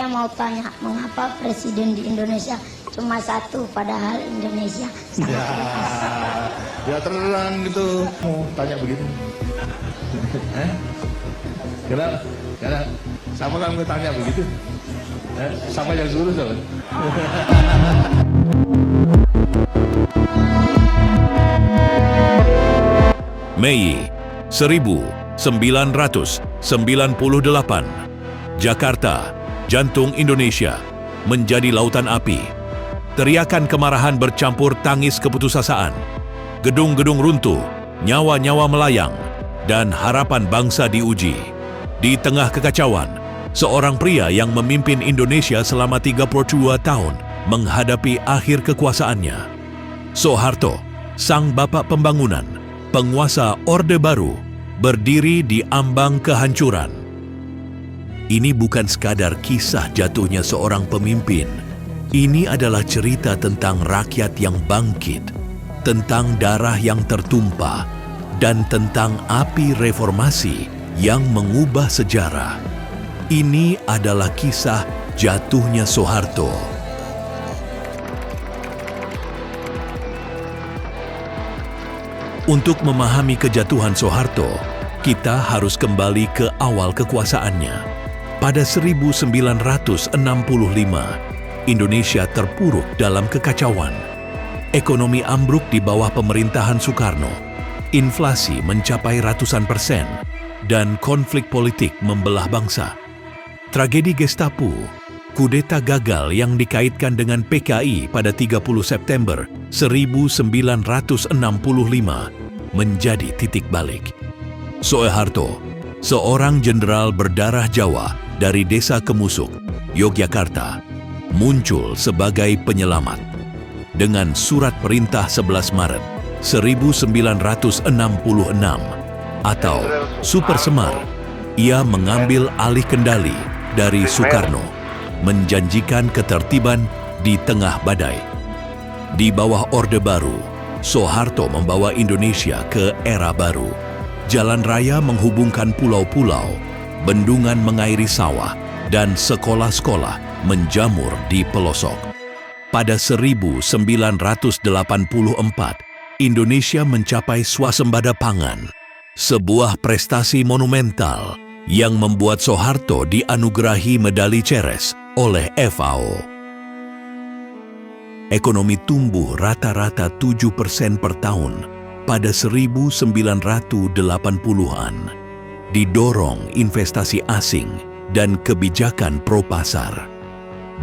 mau tanya, mengapa presiden di Indonesia cuma satu, padahal Indonesia sangat luas. Ya terang gitu. Mau tanya begitu. Karena siapa kamu tanya begitu? Sama yang suruh soalnya. Mei 1998, Jakarta, jantung Indonesia, menjadi lautan api. Teriakan kemarahan bercampur tangis keputusasaan. Gedung-gedung runtuh, nyawa-nyawa melayang, dan harapan bangsa diuji. Di tengah kekacauan, seorang pria yang memimpin Indonesia selama 32 tahun menghadapi akhir kekuasaannya. Soeharto, sang bapak pembangunan, penguasa Orde Baru, berdiri di ambang kehancuran. Ini bukan sekadar kisah jatuhnya seorang pemimpin. Ini adalah cerita tentang rakyat yang bangkit, tentang darah yang tertumpah, dan tentang api reformasi yang mengubah sejarah. Ini adalah kisah jatuhnya Soeharto. Untuk memahami kejatuhan Soeharto, kita harus kembali ke awal kekuasaannya. Pada 1965, Indonesia terpuruk dalam kekacauan. Ekonomi ambruk di bawah pemerintahan Soekarno. Inflasi mencapai ratusan persen, dan konflik politik membelah bangsa. Tragedi Gestapo, kudeta gagal yang dikaitkan dengan PKI pada 30 September 1965 menjadi titik balik. Soeharto, seorang jenderal berdarah Jawa dari desa Kemusuk, Yogyakarta, muncul sebagai penyelamat. Dengan surat perintah 11 Maret 1966 atau Super Semar, ia mengambil alih kendali dari Soekarno, menjanjikan ketertiban di tengah badai. Di bawah Orde Baru, Soeharto membawa Indonesia ke era baru. Jalan raya menghubungkan pulau-pulau, bendungan mengairi sawah, dan sekolah-sekolah menjamur di pelosok. Pada 1984, Indonesia mencapai swasembada pangan, sebuah prestasi monumental yang membuat Soeharto dianugerahi medali Ceres oleh FAO. Ekonomi tumbuh rata-rata 7% per tahun pada 1980-an, didorong investasi asing dan kebijakan pro-pasar.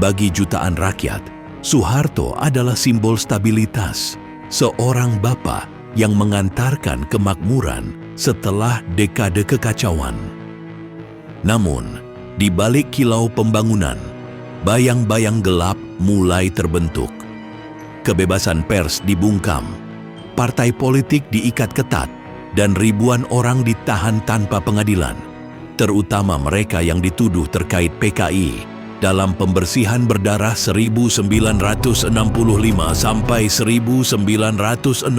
Bagi jutaan rakyat, Soeharto adalah simbol stabilitas, seorang bapa yang mengantarkan kemakmuran setelah dekade kekacauan. Namun, di balik kilau pembangunan, bayang-bayang gelap mulai terbentuk. Kebebasan pers dibungkam, partai politik diikat ketat, dan ribuan orang ditahan tanpa pengadilan, terutama mereka yang dituduh terkait PKI dalam pembersihan berdarah 1965 sampai 1966.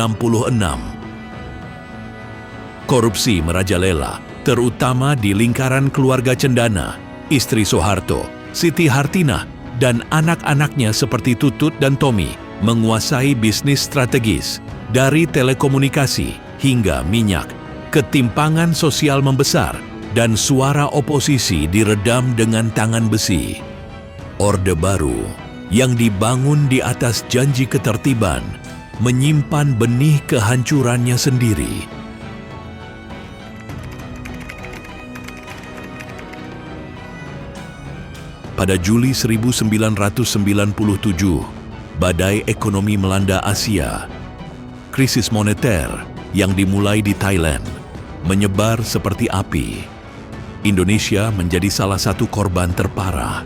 Korupsi merajalela, terutama di lingkaran keluarga Cendana, istri Soeharto, Siti Hartinah, dan anak-anaknya seperti Tutut dan Tommy menguasai bisnis strategis, dari telekomunikasi hingga minyak. Ketimpangan sosial membesar dan suara oposisi diredam dengan tangan besi. Orde Baru yang dibangun di atas janji ketertiban menyimpan benih kehancurannya sendiri. Pada Juli 1997, badai ekonomi melanda Asia. Krisis moneter yang dimulai di Thailand menyebar seperti api. Indonesia menjadi salah satu korban terparah.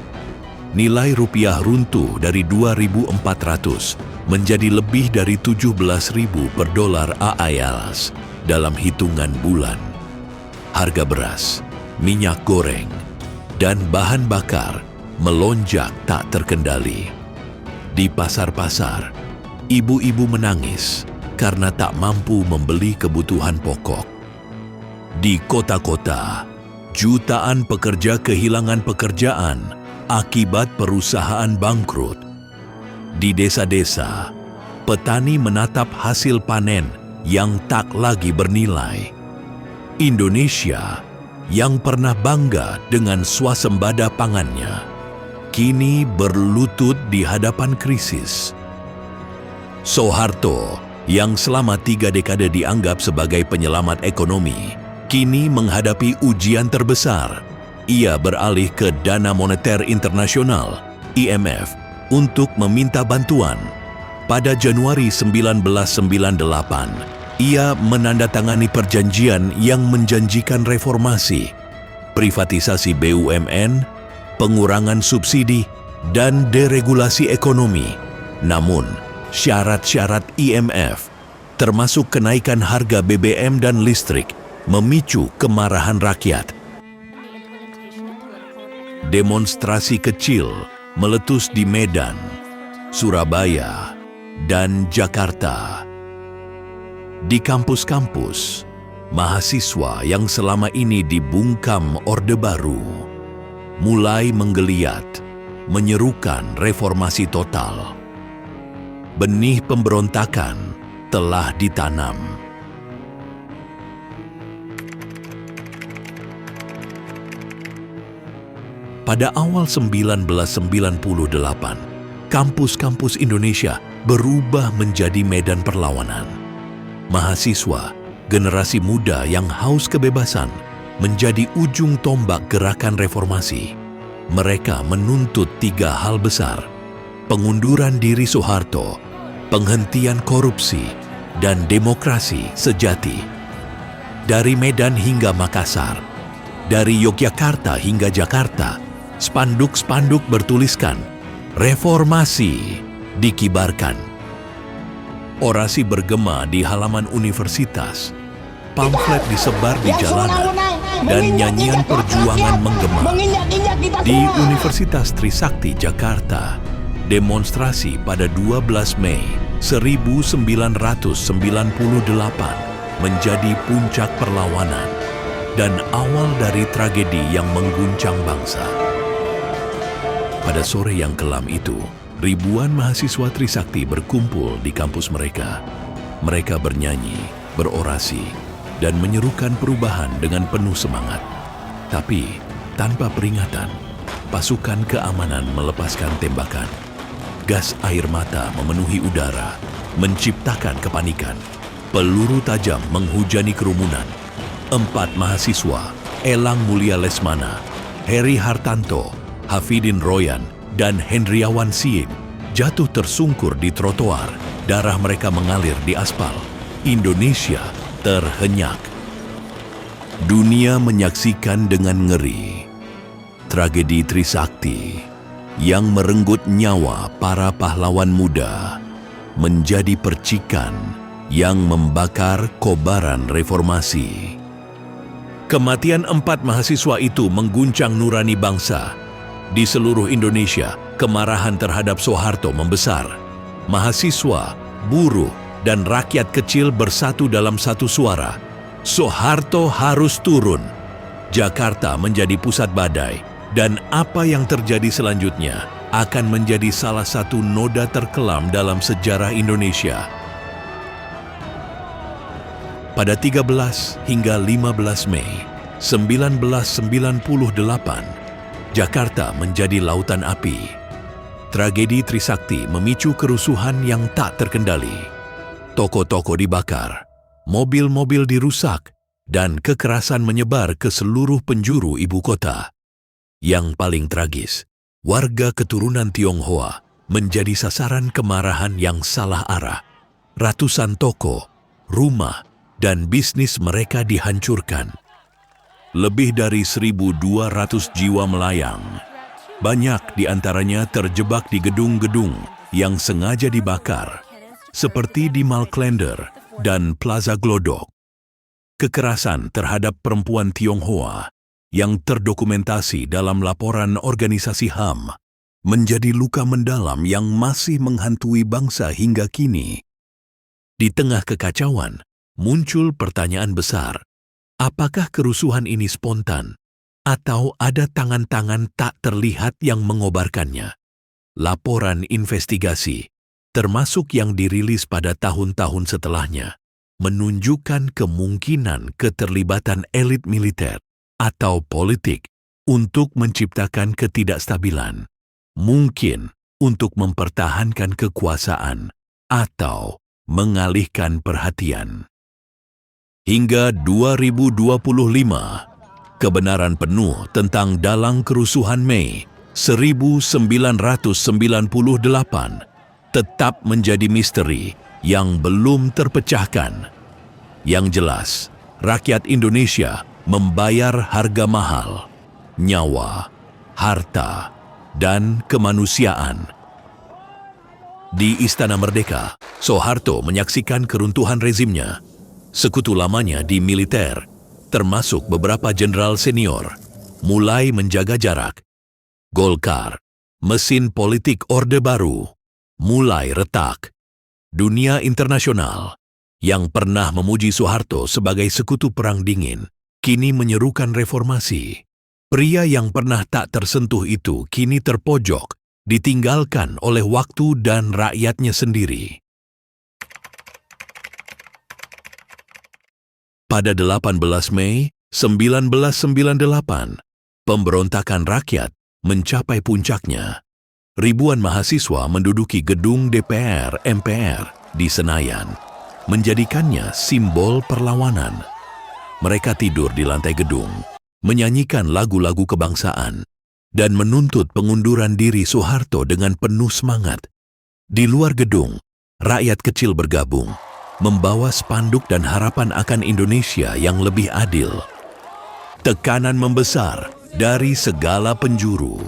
Nilai rupiah runtuh dari 2.400 menjadi lebih dari 17.000 per dolar AS dalam hitungan bulan. Harga beras, minyak goreng, dan bahan bakar melonjak tak terkendali. Di pasar-pasar, ibu-ibu menangis karena tak mampu membeli kebutuhan pokok. Di kota-kota, jutaan pekerja kehilangan pekerjaan Akibat perusahaan bangkrut, di desa-desa, petani menatap hasil panen yang tak lagi bernilai. Indonesia yang pernah bangga dengan swasembada pangannya, kini berlutut di hadapan krisis. Soeharto, yang selama 3 dekade dianggap sebagai penyelamat ekonomi, kini menghadapi ujian terbesar. Ia beralih ke Dana Moneter Internasional, IMF, untuk meminta bantuan. Pada Januari 1998, ia menandatangani perjanjian yang menjanjikan reformasi, privatisasi BUMN, pengurangan subsidi, dan deregulasi ekonomi. Namun, syarat-syarat IMF, termasuk kenaikan harga BBM dan listrik, memicu kemarahan rakyat. Demonstrasi kecil meletus di Medan, Surabaya, dan Jakarta. Di kampus-kampus, mahasiswa yang selama ini dibungkam Orde Baru mulai menggeliat, menyerukan reformasi total. Benih pemberontakan telah ditanam. Pada awal 1998, kampus-kampus Indonesia berubah menjadi medan perlawanan. Mahasiswa, generasi muda yang haus kebebasan, menjadi ujung tombak gerakan reformasi. Mereka menuntut 3 hal besar: pengunduran diri Soeharto, penghentian korupsi, dan demokrasi sejati. Dari Medan hingga Makassar, dari Yogyakarta hingga Jakarta, spanduk-spanduk bertuliskan reformasi dikibarkan. Orasi bergema di halaman universitas, pamflet disebar di jalanan, dan nyanyian perjuangan menggema. Di Universitas Trisakti, Jakarta, demonstrasi pada 12 Mei 1998 menjadi puncak perlawanan dan awal dari tragedi yang mengguncang bangsa. Pada sore yang kelam itu, ribuan mahasiswa Trisakti berkumpul di kampus mereka. Mereka bernyanyi, berorasi, dan menyerukan perubahan dengan penuh semangat. Tapi, tanpa peringatan, pasukan keamanan melepaskan tembakan. Gas air mata memenuhi udara, menciptakan kepanikan. Peluru tajam menghujani kerumunan. 4 mahasiswa, Elang Mulia Lesmana, Heri Hartanto, Hafidin Royan, dan Hendriawan Siim, jatuh tersungkur di trotoar. Darah mereka mengalir di aspal. Indonesia terhenyak. Dunia menyaksikan dengan ngeri tragedi Trisakti yang merenggut nyawa para pahlawan muda menjadi percikan yang membakar kobaran reformasi. Kematian 4 mahasiswa itu mengguncang nurani bangsa. Di seluruh Indonesia, kemarahan terhadap Soeharto membesar. Mahasiswa, buruh, dan rakyat kecil bersatu dalam satu suara. Soeharto harus turun. Jakarta menjadi pusat badai, dan apa yang terjadi selanjutnya akan menjadi salah satu noda terkelam dalam sejarah Indonesia. Pada 13 hingga 15 Mei 1998, Jakarta menjadi lautan api. Tragedi Trisakti memicu kerusuhan yang tak terkendali. Toko-toko dibakar, mobil-mobil dirusak, dan kekerasan menyebar ke seluruh penjuru ibu kota. Yang paling tragis, warga keturunan Tionghoa menjadi sasaran kemarahan yang salah arah. Ratusan toko, rumah, dan bisnis mereka dihancurkan. Lebih dari 1.200 jiwa melayang. Banyak di antaranya terjebak di gedung-gedung yang sengaja dibakar, seperti di Mall Klender dan Plaza Glodok. Kekerasan terhadap perempuan Tionghoa yang terdokumentasi dalam laporan organisasi HAM menjadi luka mendalam yang masih menghantui bangsa hingga kini. Di tengah kekacauan, muncul pertanyaan besar. Apakah kerusuhan ini spontan atau ada tangan-tangan tak terlihat yang mengobarkannya. Laporan investigasi, termasuk yang dirilis pada tahun-tahun setelahnya, menunjukkan kemungkinan keterlibatan elit militer atau politik untuk menciptakan ketidakstabilan, mungkin untuk mempertahankan kekuasaan atau mengalihkan perhatian. Hingga 2025, kebenaran penuh tentang dalang kerusuhan Mei 1998 tetap menjadi misteri yang belum terpecahkan. Yang jelas, rakyat Indonesia membayar harga mahal, nyawa, harta, dan kemanusiaan. Di Istana Merdeka, Soeharto menyaksikan keruntuhan rezimnya. Sekutu lamanya di militer, termasuk beberapa jenderal senior, mulai menjaga jarak. Golkar, mesin politik Orde Baru, mulai retak. Dunia internasional, yang pernah memuji Soeharto sebagai sekutu perang dingin, kini menyerukan reformasi. Pria yang pernah tak tersentuh itu kini terpojok, ditinggalkan oleh waktu dan rakyatnya sendiri. Pada 18 Mei 1998, pemberontakan rakyat mencapai puncaknya. Ribuan mahasiswa menduduki gedung DPR MPR di Senayan, menjadikannya simbol perlawanan. Mereka tidur di lantai gedung, menyanyikan lagu-lagu kebangsaan, dan menuntut pengunduran diri Soeharto dengan penuh semangat. Di luar gedung, rakyat kecil bergabung, membawa spanduk dan harapan akan Indonesia yang lebih adil. Tekanan membesar dari segala penjuru.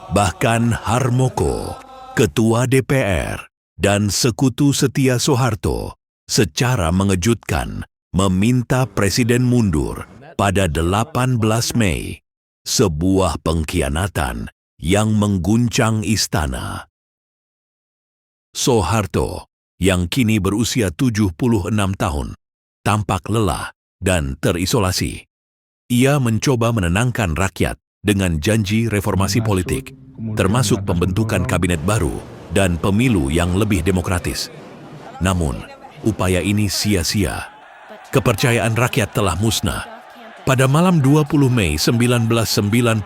Bahkan Harmoko, Ketua DPR, dan sekutu setia Soeharto secara mengejutkan meminta Presiden mundur pada 18 Mei, sebuah pengkhianatan yang mengguncang istana. Soeharto, yang kini berusia 76 tahun, tampak lelah dan terisolasi. Ia mencoba menenangkan rakyat dengan janji reformasi politik, termasuk pembentukan kabinet baru dan pemilu yang lebih demokratis. Namun, upaya ini sia-sia. Kepercayaan rakyat telah musnah. Pada malam 20 Mei 1998,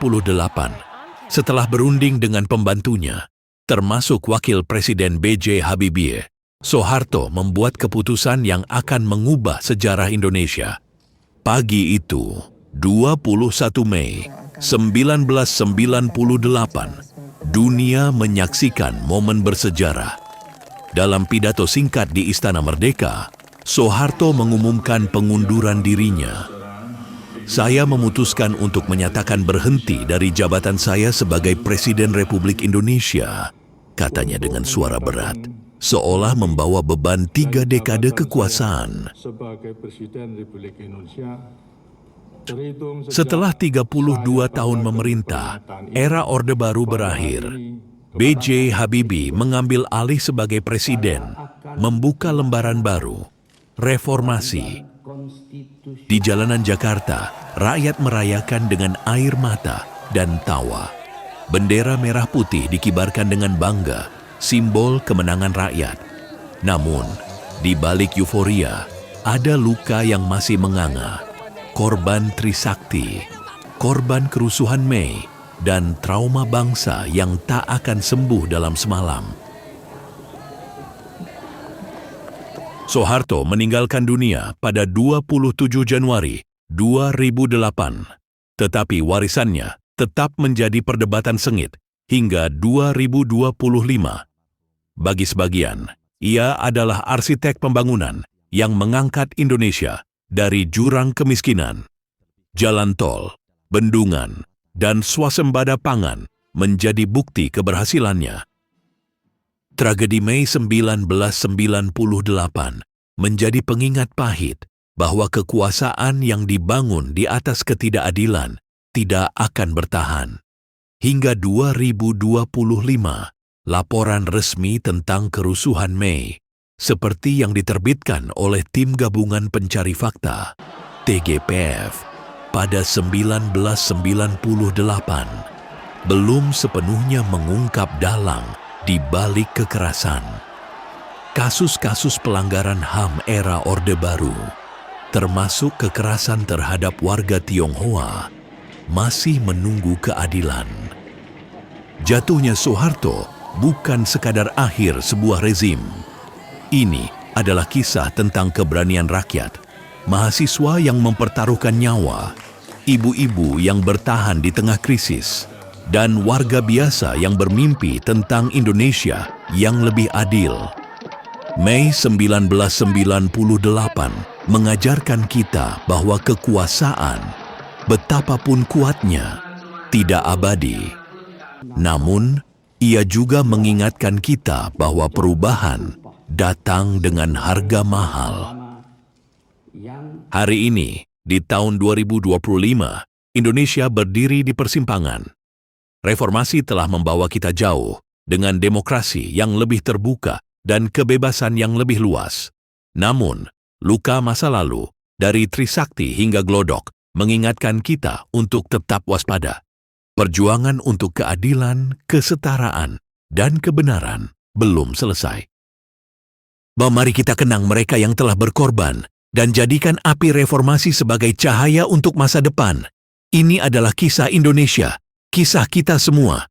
setelah berunding dengan pembantunya, termasuk Wakil Presiden B.J. Habibie, Soeharto membuat keputusan yang akan mengubah sejarah Indonesia. Pagi itu, 21 Mei 1998, dunia menyaksikan momen bersejarah. Dalam pidato singkat di Istana Merdeka, Soeharto mengumumkan pengunduran dirinya. Saya memutuskan untuk menyatakan berhenti dari jabatan saya sebagai Presiden Republik Indonesia, katanya dengan suara berat, seolah membawa beban 3 dekade kekuasaan. Sebagai Presiden Republik Indonesia, setelah 32 tahun memerintah, era Orde Baru berakhir. B.J. Habibie mengambil alih sebagai presiden, membuka lembaran baru, reformasi. Di jalanan Jakarta, rakyat merayakan dengan air mata dan tawa. Bendera merah putih dikibarkan dengan bangga, simbol kemenangan rakyat. Namun, di balik euforia, ada luka yang masih menganga. Korban Trisakti, korban kerusuhan Mei, dan trauma bangsa yang tak akan sembuh dalam semalam. Soeharto meninggalkan dunia pada 27 Januari 2008, tetapi warisannya tetap menjadi perdebatan sengit hingga 2025. Bagi sebagian, ia adalah arsitek pembangunan yang mengangkat Indonesia dari jurang kemiskinan. Jalan tol, bendungan, dan swasembada pangan menjadi bukti keberhasilannya. Tragedi Mei 1998 menjadi pengingat pahit bahwa kekuasaan yang dibangun di atas ketidakadilan tidak akan bertahan. Hingga 2025, laporan resmi tentang kerusuhan Mei seperti yang diterbitkan oleh Tim Gabungan Pencari Fakta, TGPF, pada 1998 belum sepenuhnya mengungkap dalang di balik kekerasan. Kasus-kasus pelanggaran HAM era Orde Baru, termasuk kekerasan terhadap warga Tionghoa, masih menunggu keadilan. Jatuhnya Soeharto bukan sekadar akhir sebuah rezim. Ini adalah kisah tentang keberanian rakyat, mahasiswa yang mempertaruhkan nyawa, ibu-ibu yang bertahan di tengah krisis, dan warga biasa yang bermimpi tentang Indonesia yang lebih adil. Mei 1998 mengajarkan kita bahwa kekuasaan, betapapun kuatnya, tidak abadi. Namun, ia juga mengingatkan kita bahwa perubahan datang dengan harga mahal. Hari ini, di tahun 2025, Indonesia berdiri di persimpangan. Reformasi telah membawa kita jauh dengan demokrasi yang lebih terbuka dan kebebasan yang lebih luas. Namun, luka masa lalu dari Trisakti hingga Glodok mengingatkan kita untuk tetap waspada. Perjuangan untuk keadilan, kesetaraan, dan kebenaran belum selesai. Mari kita kenang mereka yang telah berkorban dan jadikan api reformasi sebagai cahaya untuk masa depan. Ini adalah kisah Indonesia, kisah kita semua,